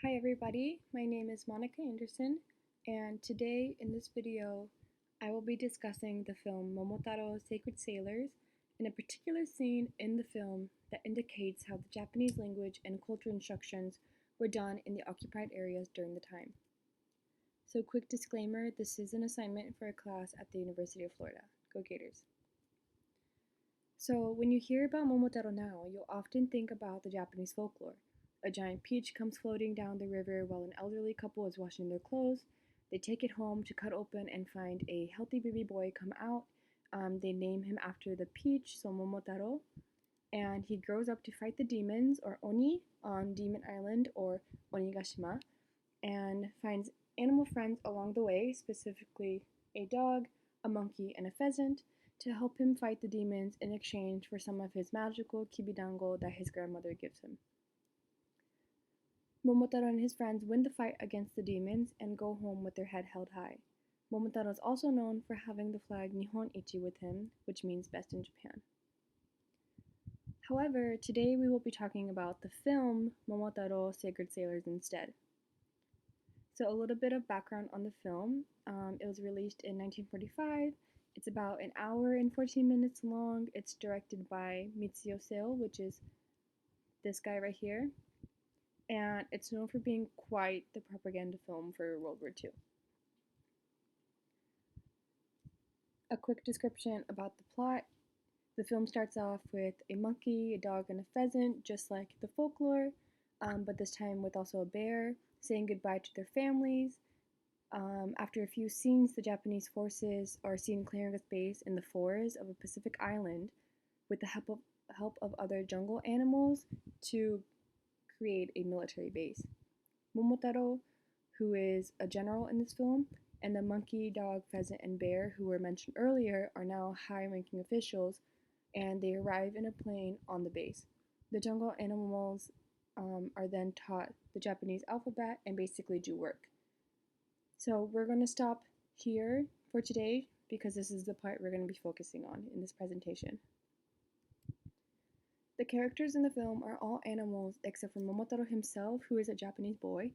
Hi everybody, my name is Monica Anderson, and today in this video I will be discussing the film Momotaro Sacred Sailors and a particular scene in the film that indicates how the Japanese language and culture instructions were done in the occupied areas during the time. So quick disclaimer, this is an assignment for a class at the University of Florida. Go Gators! So when you hear about Momotaro now, you'll often think about the Japanese folklore. A giant peach comes floating down the river while an elderly couple is washing their clothes. They take it home to cut open and find a healthy baby boy come out. They name him after the peach, so Momotaro, and he grows up to fight the demons, or Oni, on Demon Island, or Onigashima, and finds animal friends along the way, specifically a dog, a monkey, and a pheasant, to help him fight the demons in exchange for some of his magical kibidango that his grandmother gives him. Momotaro and his friends win the fight against the demons and go home with their head held high. Momotaro is also known for having the flag Nihon Ichi with him, which means best in Japan. However, today we will be talking about the film Momotaro Sacred Sailors instead. So a little bit of background on the film. It was released in 1945. It's about an hour and 14 minutes long. It's directed by Mitsuyo Seo, which is this guy right here. And it's known for being quite the propaganda film for World War II. A quick description about the plot. The film starts off with a monkey, a dog, and a pheasant, just like the folklore, but this time with also a bear, saying goodbye to their families. After a few scenes, the Japanese forces are seen clearing a space in the forests of a Pacific island with the help of other jungle animals to create a military base. Momotaro, who is a general in this film, and the monkey, dog, pheasant, and bear, who were mentioned earlier, are now high-ranking officials, and they arrive in a plane on the base. The jungle animals are then taught the Japanese alphabet and basically do work. So we're going to stop here for today because this is the part we're going to be focusing on in this presentation. The characters in the film are all animals except for Momotaro himself, who is a Japanese boy,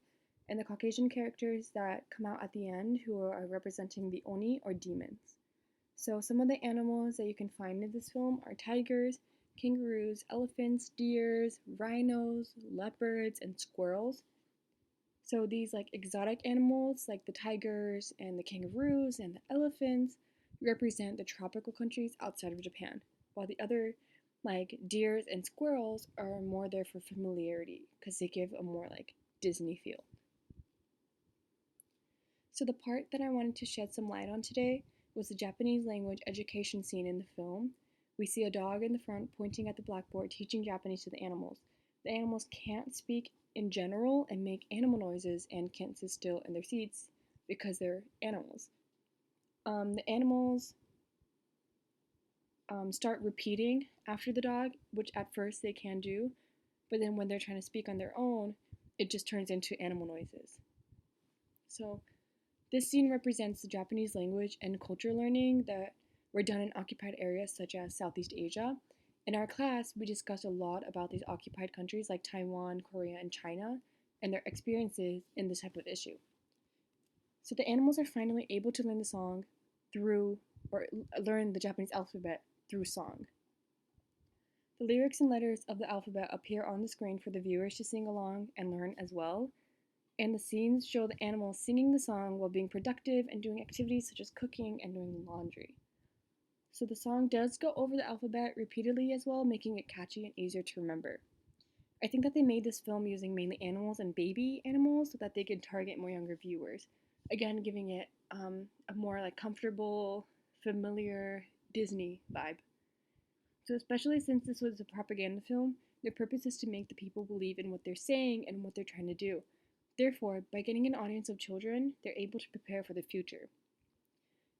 and the Caucasian characters that come out at the end, who are representing the Oni, or demons. So some of the animals that you can find in this film are tigers, kangaroos, elephants, deers, rhinos, leopards, and squirrels. So these exotic animals, like the tigers and the kangaroos and the elephants, represent the tropical countries outside of Japan, while the other deers and squirrels are more there for familiarity because they give a more Disney feel. So the part that I wanted to shed some light on today was the Japanese language education scene in the film. We see a dog in the front pointing at the blackboard teaching Japanese to the animals. The animals can't speak in general and make animal noises and can't sit still in their seats because they're animals. The animals start repeating after the dog, which at first they can do, but then when they're trying to speak on their own, it just turns into animal noises. So this scene represents the Japanese language and culture learning that were done in occupied areas such as Southeast Asia. In our class, we discussed a lot about these occupied countries like Taiwan, Korea, and China, and their experiences in this type of issue. So the animals are finally able to learn the song through, or learn the Japanese alphabet through song. The lyrics and letters of the alphabet appear on the screen for the viewers to sing along and learn as well. And the scenes show the animals singing the song while being productive and doing activities such as cooking and doing laundry. So the song does go over the alphabet repeatedly as well, making it catchy and easier to remember. I think that they made this film using mainly animals and baby animals so that they could target more younger viewers. Again, giving it a more comfortable, familiar Disney vibe. So especially since this was a propaganda film, their purpose is to make the people believe in what they're saying and what they're trying to do. Therefore, by getting an audience of children, they're able to prepare for the future.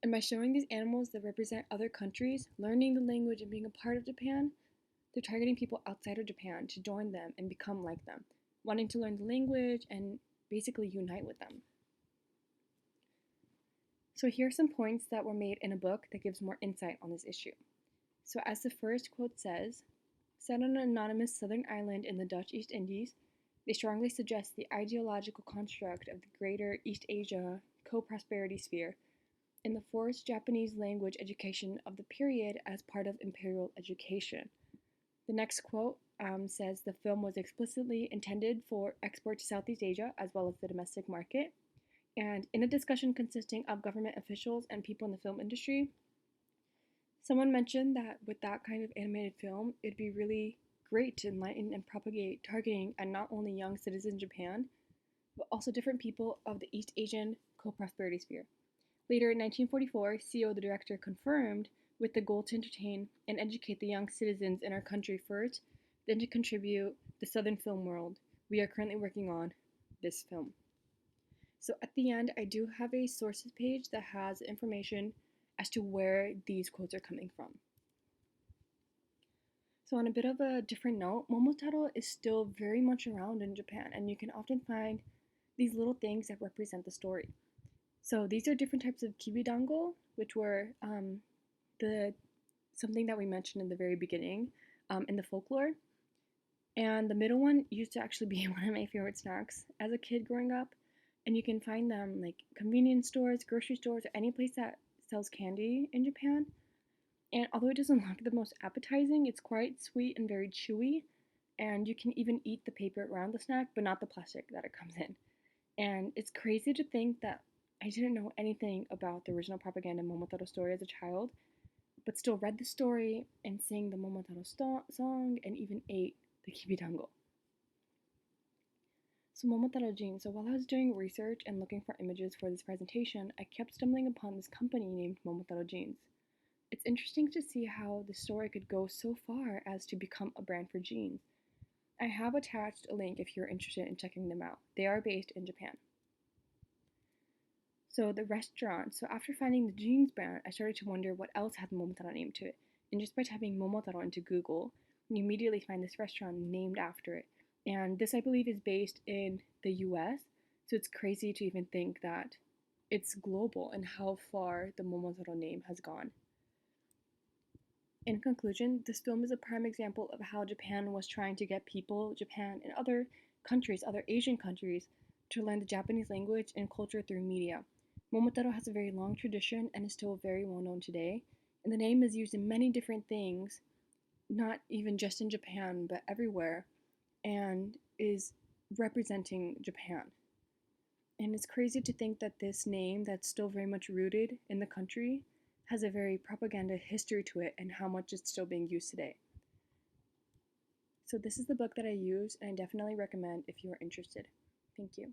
And by showing these animals that represent other countries, learning the language and being a part of Japan, they're targeting people outside of Japan to join them and become like them, wanting to learn the language and basically unite with them. So here are some points that were made in a book that gives more insight on this issue. So as the first quote says, set on an anonymous southern island in the Dutch East Indies, They strongly suggest the ideological construct of the greater East Asia co-prosperity sphere and the forced Japanese language education of the period as part of imperial education. The next quote says the film was explicitly intended for export to Southeast Asia as well as the domestic market. And in a discussion consisting of government officials and people in the film industry, someone mentioned that with that kind of animated film, it'd be really great to enlighten and propagate targeting at not only young citizens in Japan, but also different people of the East Asian co-prosperity sphere. Later in 1944, CEO, the director, confirmed with the goal to entertain and educate the young citizens in our country first, then to contribute the Southern film world. We are currently working on this film. So at the end, I do have a sources page that has information as to where these quotes are coming from. So on a bit of a different note, Momotaro is still very much around in Japan, and you can often find these little things that represent the story. So these are different types of kibidango, which were the something that we mentioned in the very beginning in the folklore. And the middle one used to actually be one of my favorite snacks as a kid growing up. And you can find them like convenience stores, grocery stores, or any place that sells candy in Japan. And although it doesn't look the most appetizing, it's quite sweet and very chewy. And you can even eat the paper around the snack, but not the plastic that it comes in. And it's crazy to think that I didn't know anything about the original propaganda Momotaro story as a child, but still read the story and sang the Momotaro song and even ate the kibidango. So Momotaro Jean. So while I was doing research and looking for images for this presentation, I kept stumbling upon this company named Momotaro Jeans. It's interesting to see how the story could go so far as to become a brand for jeans. I have attached a link if you're interested in checking them out. They are based in Japan. So the restaurant. So after finding the jeans brand, I started to wonder what else had the Momotaro name to it. And just by typing Momotaro into Google, you immediately find this restaurant named after it. And this, I believe, is based in the US. So it's crazy to even think that it's global and how far the Momotaro name has gone. In conclusion, this film is a prime example of how Japan was trying to get people, Japan, and other countries, other Asian countries, to learn the Japanese language and culture through media. Momotaro has a very long tradition and is still very well known today, and the name is used in many different things, not even just in Japan, but everywhere, and is representing Japan. And it's crazy to think that this name, that's still very much rooted in the country, has a very propaganda history to it and how much it's still being used today. So this is the book that I use, and I definitely recommend if you are interested. Thank you.